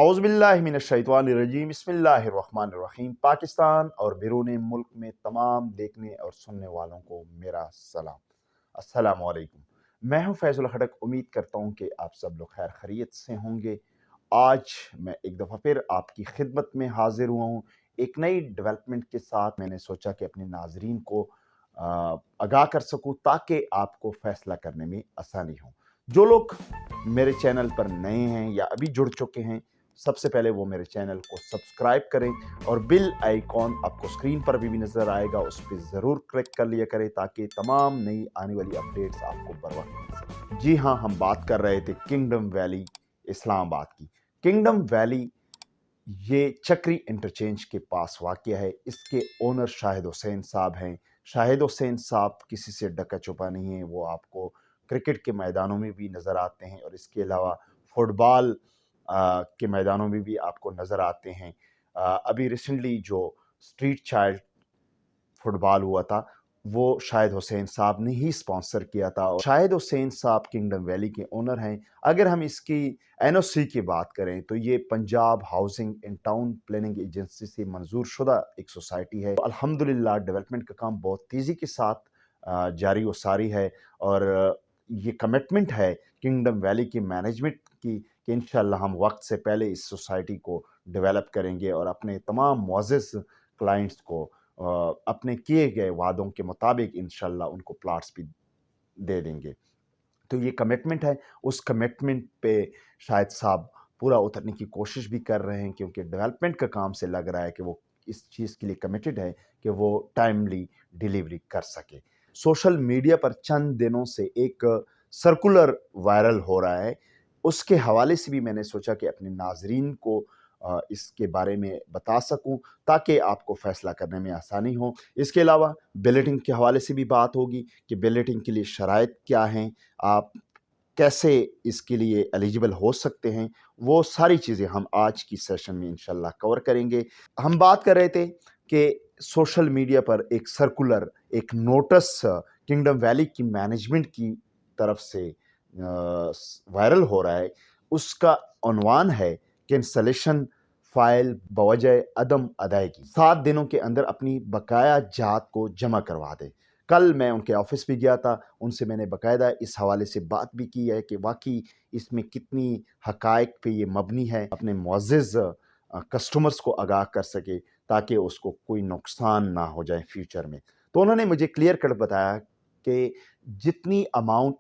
औज़ुबिल्लाहिमिनश्शैतानिर्रजीम बिस्मिल्लाहिर्रहमानिर्रहीम। पाकिस्तान और बैरून मुल्क में तमाम देखने और सुनने वालों को मेरा सलाम, अस्सलामु अलैकुम। मैं हूं फैज़ुल खटक। उम्मीद करता हूं कि आप सब लोग खैर खैरियत से होंगे। आज मैं एक दफ़ा फिर आपकी खिदमत में हाजिर हुआ हूं एक नई डेवलपमेंट के साथ। मैंने सोचा कि अपने नाजरीन को आगाह कर सकूं ताकि आपको फैसला करने में आसानी हो। जो लोग मेरे चैनल पर नए हैं या अभी जुड़ चुके हैं, सबसे पहले वो मेरे चैनल को सब्सक्राइब करें और बिल आइकॉन आपको स्क्रीन पर भी नज़र आएगा, उस पर ज़रूर क्लिक कर लिया करें ताकि तमाम नई आने वाली अपडेट्स आपको बर वक्त मिल सकें। जी हाँ, हम बात कर रहे थे किंगडम वैली इस्लामाबाद की। किंगडम वैली ये चक्री इंटरचेंज के पास वाक़या है। इसके ओनर शाहिद हुसैन साहब हैं। शाहिद हुसैन साहब किसी से डका छुपा नहीं है, वो आपको क्रिकेट के मैदानों में भी नज़र आते हैं और इसके अलावा फुटबॉल के मैदानों में भी आपको नज़र आते हैं। अभी रिसेंटली जो स्ट्रीट चाइल्ड फुटबॉल हुआ था वो शाहिद हुसैन साहब ने ही स्पॉन्सर किया था और शाहिद हुसैन साहब किंगडम वैली के ओनर हैं। अगर हम इसकी एनओसी की बात करें तो ये Punjab housing and town planning agency से मंजूर शुदा एक सोसाइटी है। तो अल्हम्दुलिल्लाह डेवलपमेंट का काम बहुत तेज़ी के साथ जारी व सारी है और ये कमिटमेंट है किंगडम वैली की मैनेजमेंट की कि इंशाअल्लाह हम वक्त से पहले इस सोसाइटी को डेवलप करेंगे और अपने तमाम मुअज़्ज़ज़ क्लाइंट्स को अपने किए गए वादों के मुताबिक इंशाअल्लाह उनको प्लाट्स भी दे देंगे। तो ये कमिटमेंट है, उस कमिटमेंट पे शाहिद साहब पूरा उतरने की कोशिश भी कर रहे हैं क्योंकि डेवलपमेंट का काम से लग रहा है कि वो इस चीज़ के लिए कमिटेड है कि वो टाइमली डिलीवरी कर सके। सोशल मीडिया पर चंद दिनों से एक सर्कुलर वायरल हो रहा है, उसके हवाले से भी मैंने सोचा कि अपने नाज़रीन को इसके बारे में बता सकूं ताकि आपको फ़ैसला करने में आसानी हो। इसके अलावा बैलेटिंग के हवाले से भी बात होगी कि बैलेटिंग के लिए शराइत क्या हैं, आप कैसे इसके लिए एलिजिबल हो सकते हैं, वो सारी चीज़ें हम आज की सेशन में इंशाल्लाह कवर करेंगे। हम बात कर रहे थे कि सोशल मीडिया पर एक सर्कुलर, एक नोटिस किंगडम वैली की मैनेजमेंट की तरफ से वायरल हो रहा है। उसका उन्वान है कैंसलेशन फ़ाइल बवजह अदम अदायगी, 7 दिनों के अंदर अपनी बकाया जात को जमा करवा दें। कल मैं उनके ऑफिस भी गया था, उनसे मैंने बाकायदा इस हवाले से बात भी की है कि वाक़ई इसमें कितनी हक़ाइक़ पे ये मबनी है, अपने मुअज़्ज़ज़ कस्टमर्स को आगाह कर सके ताकि उसको कोई नुकसान ना हो जाए फ्यूचर में। तो उन्होंने मुझे क्लियर कट बताया कि जितनी अमाउंट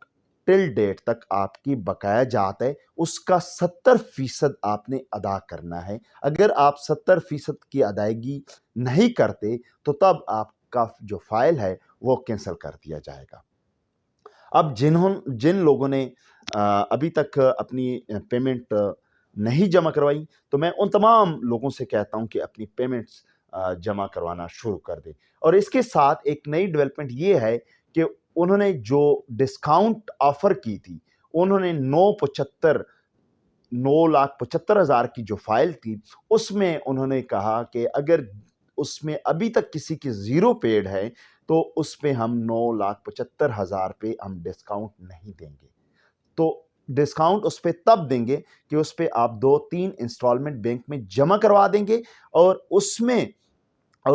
टिल डेट तक आपकी बकाया जात है उसका 70% आपने अदा करना है। अगर आप 70% की अदायगी नहीं करते तो तब आपका जो फ़ाइल है वो कैंसिल कर दिया जाएगा। अब जिन लोगों ने अभी तक अपनी पेमेंट नहीं जमा करवाई, तो मैं उन तमाम लोगों से कहता हूं कि अपनी पेमेंट्स जमा करवाना शुरू कर दें। और इसके साथ एक नई डेवलपमेंट ये है कि उन्होंने जो डिस्काउंट ऑफ़र की थी, उन्होंने 9,75,000 की जो फ़ाइल थी, उसमें उन्होंने कहा कि अगर उसमें अभी तक किसी की ज़ीरो पेड है, तो उसपे हम 9,75,000 पे हम डिस्काउंट नहीं देंगे। तो डिस्काउंट उस पे तब देंगे कि उस पे आप 2-3 इंस्टॉलमेंट बैंक में जमा करवा देंगे और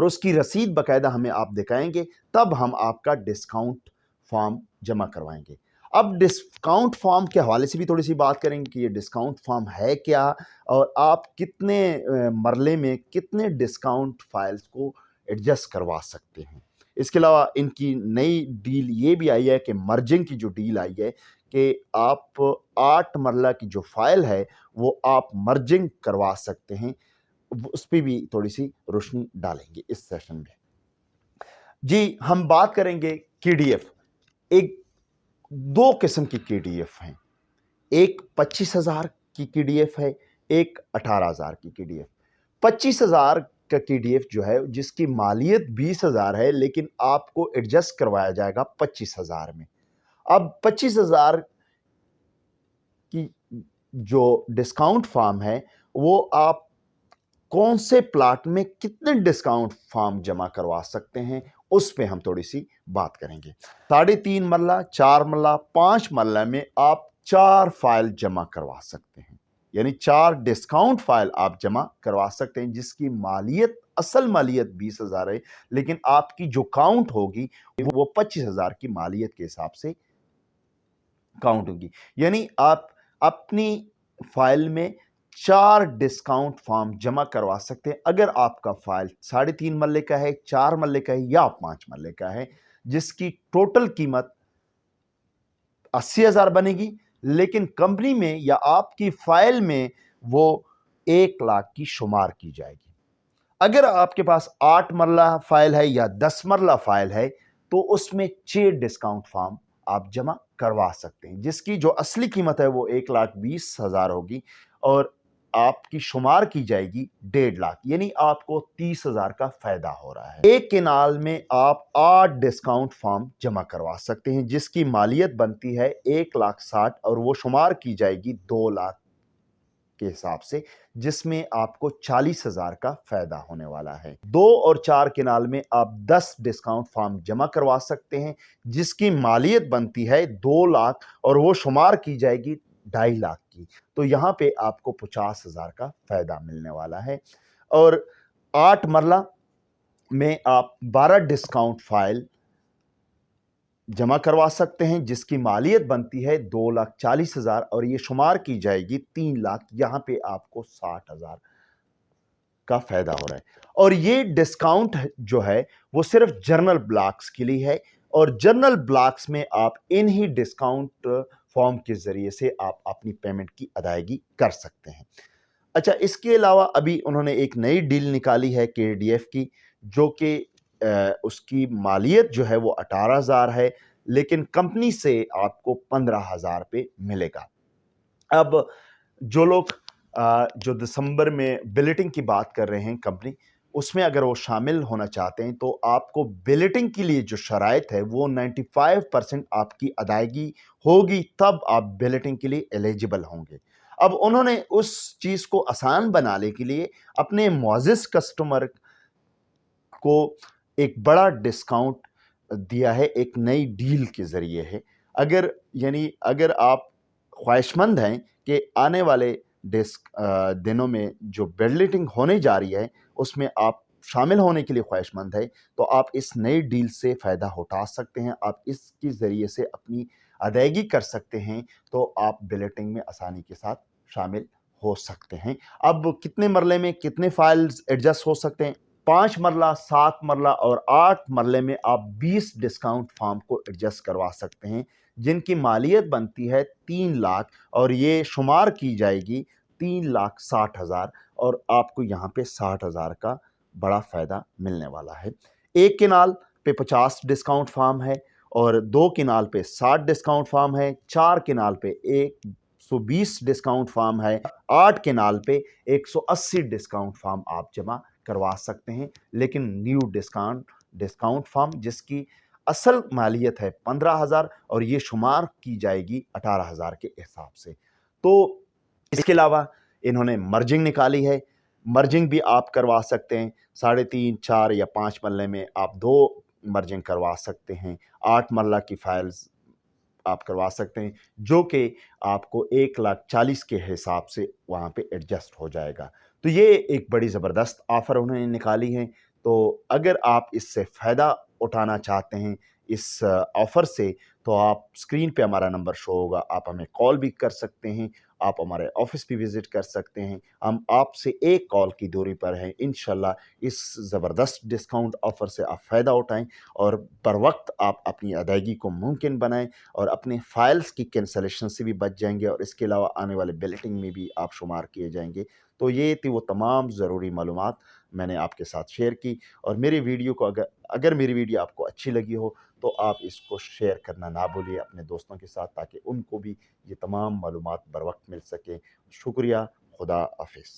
उसकी रसीद बाकायदा हमें आप दिखाएँगे, तब हम आपका डिस्काउंट फ़ॉर्म जमा करवाएँगे। अब डिस्काउंट फ़ॉर्म के हवाले से भी थोड़ी-सी बात करेंगे कि ये डिस्काउंट फ़ॉर्म है क्या और आप कितने मरले में कितने डिस्काउंट फ़ाइल्स को एडजस्ट करवा सकते हैं। इसके अलावा इनकी नई डील ये भी आई है कि मर्जिंग की जो डील आई है कि आप 8 मरला की जो फ़ाइल है, वो आप मर्जिंग करवा सकते हैं। उस पे भी थोड़ी-सी रोशनी डालेंगे इस सेशन में। जी, हम बात करेंगे केडीएफ। एक 2 किस्म की केडीएफ हैं। एक 25,000 की केडीएफ है, एक 18,000 की केडीएफ। 25,000 का केडीएफ जो है जिसकी मालियत 20,000 है लेकिन आपको एडजस्ट करवाया जाएगा 25,000 में। अब 25,000 की जो डिस्काउंट फ़ॉर्म है, वो आप कौन से प्लाट में कितने डिस्काउंट फ़ॉर्म जमा करवा सकते हैं, उस पे हम थोड़ी-सी बात करेंगे। 3.5 मरला, 4 मरला, 5 मरला में आप 4 फ़ाइल जमा करवा सकते हैं। यानी 4 डिस्काउंट फाइल आप जमा करवा सकते हैं, जिसकी मालियत, असल मालियत 20,000 है, लेकिन आपकी जो काउंट होगी वो 25,000 की मालियत के हिसाब से काउंट होगी। यानी आप अपनी फाइल में 4 डिस्काउंट फॉर्म जमा करवा सकते हैं अगर आपका फाइल 3.5 मरले का है, 4 मरले का है या 5 मरले का है, जिसकी टोटल कीमत 80,000 बनेगी, लेकिन कंपनी में या आपकी फाइल में वो 1 लाख की शुमार की जाएगी। अगर आपके पास 8 मरला फाइल है या 10 मरला फाइल है, तो उसमें 6 डिस्काउंट फॉर्म आप जमा करवा सकते हैं, जिसकी जो असली कीमत है वो 1,20,000 होगी और आपकी शुमार की जाएगी 1.5 लाख, यानी आपको 30,000 का फायदा हो रहा है। एक केनाल में आप 8 डिस्काउंट फॉर्म जमा करवा सकते हैं, जिसकी मालियत बनती है 1,60,000 और वो शुमार की जाएगी 2 लाख के हिसाब से, जिसमें आपको 40,000 का फायदा होने वाला है। 2 और 4 केनाल में आप 10 डिस्काउंट फॉर्म जमा करवा सकते हैं, जिसकी मालियत बनती है 2 लाख और वो शुमार की जाएगी 2.5 लाख की। तो यहां पे आपको 50,000 का फायदा मिलने वाला है। और 8 मरला में आप 12 डिस्काउंट फाइल जमा करवा सकते हैं, जिसकी मालियत बनती है 2,40,000 और ये शुमार की जाएगी 3 लाख। यहां पे आपको 60,000 का फायदा हो रहा है। और ये डिस्काउंट जो है वो सिर्फ जर्नल ब्लॉक्स के लिए है, और जर्नल ब्लॉक्स में आप इन ही डिस्काउंट फॉर्म के जरिए से आप अपनी पेमेंट की अदायगी कर सकते हैं। अच्छा, इसके अलावा अभी उन्होंने एक नई डील निकाली है केडीएफ की, जो कि उसकी मालियत जो है वो 18,000 है, लेकिन कंपनी से आपको 15,000 पे मिलेगा। अब जो लोग जो दिसंबर में बिलेटिंग की बात कर रहे हैं कंपनी, उसमें अगर वो शामिल होना चाहते हैं तो आपको बिलेटिंग के लिए जो शराइत है वो 95% आपकी अदायगी होगी, तब आप बिलेटिंग के लिए एलिजिबल होंगे। अब उन्होंने उस चीज़ को आसान बनाने के लिए अपने मुअज़्ज़िज़ कस्टमर को एक बड़ा डिस्काउंट दिया है, एक नई डील के ज़रिए है। अगर आप ख्वाहिशमंद हैं कि आने वाले दिनों में जो बिल्डिंग होने जा रही है उसमें आप शामिल होने के लिए ख्वाहिशमंद है, तो आप इस नई डील से फ़ायदा उठा सकते हैं। आप इसके ज़रिए से अपनी अदायगी कर सकते हैं, तो आप बिलेटिंग में आसानी के साथ शामिल हो सकते हैं। अब कितने मरले में कितने फाइल्स एडजस्ट हो सकते हैं? 5 मरला, 7 मरला और 8 मरले में आप 20 डिस्काउंट फॉर्म को एडजस्ट करवा सकते हैं, जिनकी मालियत बनती है 3 लाख और ये शुमार की जाएगी 3,60,000 और आपको यहाँ पे 60,000 का बड़ा फ़ायदा मिलने वाला है। एक केनाल पे 50 डिस्काउंट फॉर्म है और 2 केनाल पे 60 डिस्काउंट फॉर्म है, 4 केनाल पे 120 डिस्काउंट फॉर्म है, 8 केनाल पे 180 डिस्काउंट फॉर्म आप जमा करवा सकते हैं। लेकिन न्यू डिस्काउंट फॉर्म जिसकी असल मालियत है 15,000 और ये शुमार की जाएगी 18,000 के हिसाब से। तो इसके अलावा इन्होंने मर्जिंग निकाली है। मर्जिंग भी आप करवा सकते हैं। 3.5, 4 या 5 मरले में आप 2 मर्जिंग करवा सकते हैं। 8 मरला की फाइल्स आप करवा सकते हैं, जो कि आपको 1,40,000 के हिसाब से वहाँ पे एडजस्ट हो जाएगा। तो ये एक बड़ी ज़बरदस्त ऑफ़र उन्होंने निकाली है। तो अगर आप इससे फ़ायदा उठाना चाहते हैं इस ऑफ़र से, तो आप स्क्रीन पे हमारा नंबर शो होगा, आप हमें कॉल भी कर सकते हैं, आप हमारे ऑफ़िस भी विज़िट कर सकते हैं। हम आपसे एक कॉल की दूरी पर हैं। इंशाल्लाह इस ज़बरदस्त डिस्काउंट ऑफ़र से आप फ़ायदा उठाएँ और बर वक़्त आप अपनी अदायगी को मुमकिन बनाएँ और अपने फ़ाइल्स की कैंसलेशन से भी बच जाएँगे और इसके अलावा आने वाले बिलेटिंग में भी आप शुमार किए जाएँगे। तो ये थी वो तमाम ज़रूरी मालूमात मैंने आपके साथ शेयर की, और मेरी वीडियो को अगर मेरी वीडियो आपको अच्छी लगी हो तो आप इसको शेयर करना ना भूलिए अपने दोस्तों के साथ, ताकि उनको भी ये तमाम मालूमात बर वक़्त मिल सकें। शुक्रिया, खुदा हाफ़िज़।